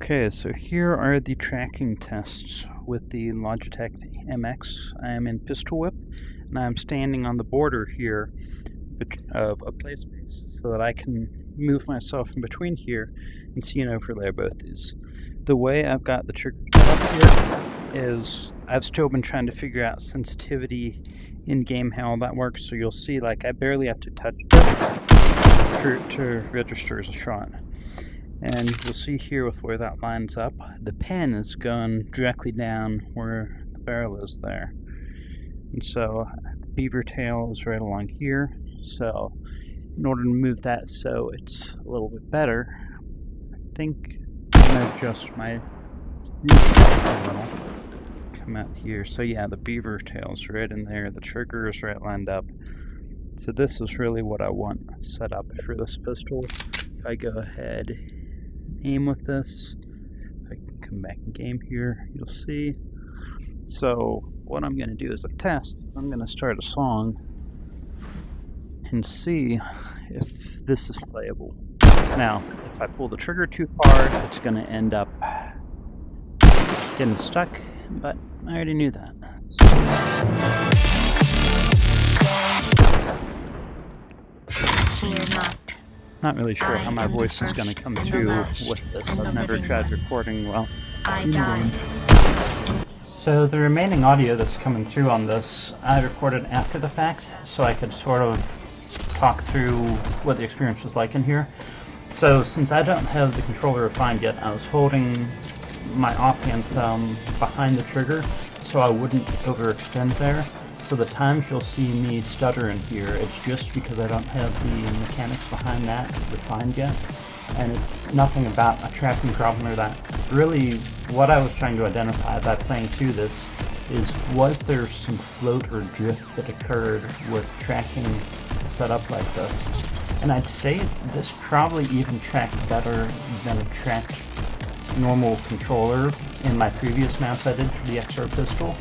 Okay, so here are the tracking tests with the Logitech MX. I am in Pistolwhip, and I'm standing on the border here of a play space so that I can move myself in between here and see an overlay of both these. The way I've got the trigger set up here is I've still been trying to figure out sensitivity in-game, how all that works, so you'll see like I barely have to touch this to register as a shot. And you'll see here with where that lines up, the pen is going directly down where the barrel is there. And so the beaver tail is right along here. So in order to move that so it's a little bit better, I think I'm going to adjust my a little. Come out here. So yeah, the beaver tail is right in there. The trigger is right lined up. So this is really what I want set up for this pistol. If I go ahead aim with this, if I can come back in game here, you'll see. So what I'm going to do as a test is I'm going to start a song and see if this is playable. Now, if I pull the trigger too far, it's going to end up getting stuck, but I already knew that. Fear not. Not really sure how my voice is going to come through with this. I've never tried recording well. So the remaining audio that's coming through on this, I recorded after the fact, so I could sort of talk through what the experience was like in here. So since I don't have the controller refined yet, I was holding my offhand thumb behind the trigger so I wouldn't overextend there. So the times you'll see me stutter in here, it's just because I don't have the mechanics behind that refined yet. And it's nothing about a tracking problem or that. Really, what I was trying to identify by playing through this is, was there some float or drift that occurred with tracking set up like this? And I'd say this probably even tracked better than a tracked normal controller in my previous mounts I did for the XR pistol.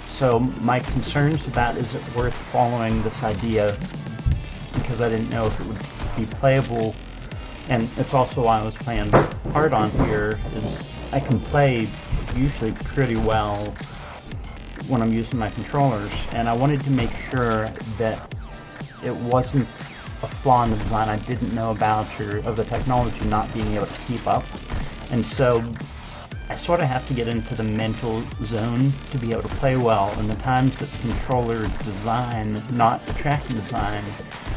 So my concerns about is it worth following this idea, because I didn't know if it would be playable, and it's also why I was playing hard on here, is I can play usually pretty well when I'm using my controllers, and I wanted to make sure that it wasn't a flaw in the design I didn't know about, or of the technology not being able to keep up. And so I sort of have to get into the mental zone to be able to play well, and the times that the controller design, not the tracking design,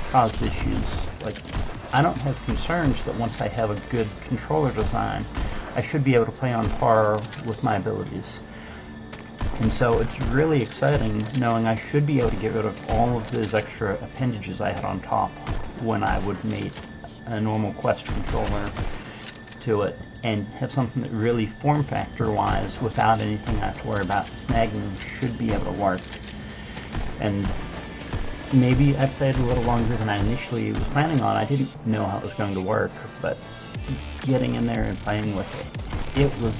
caused issues. Like, I don't have concerns that once I have a good controller design, I should be able to play on par with my abilities. And so it's really exciting knowing I should be able to get rid of all of those extra appendages I had on top when I would mate a normal Quest controller to it, and have something that really form factor wise, without anything I have to worry about snagging, should be able to work. And maybe I played a little longer than I initially was planning on. I didn't know how it was going to work, but getting in there and playing with it was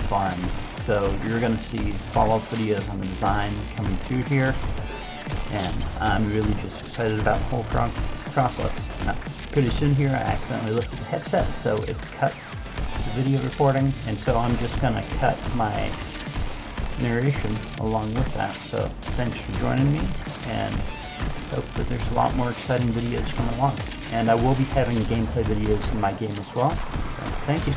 fun. So you're going to see follow-up videos on the design coming through here, and I'm really just excited about the whole process. Now, pretty soon here I accidentally lifted the headset, so it cut the video recording, and so I'm just going to cut my narration along with that. So thanks for joining me, and hope that there's a lot more exciting videos coming along. And I will be having gameplay videos in my game as well. So thank you.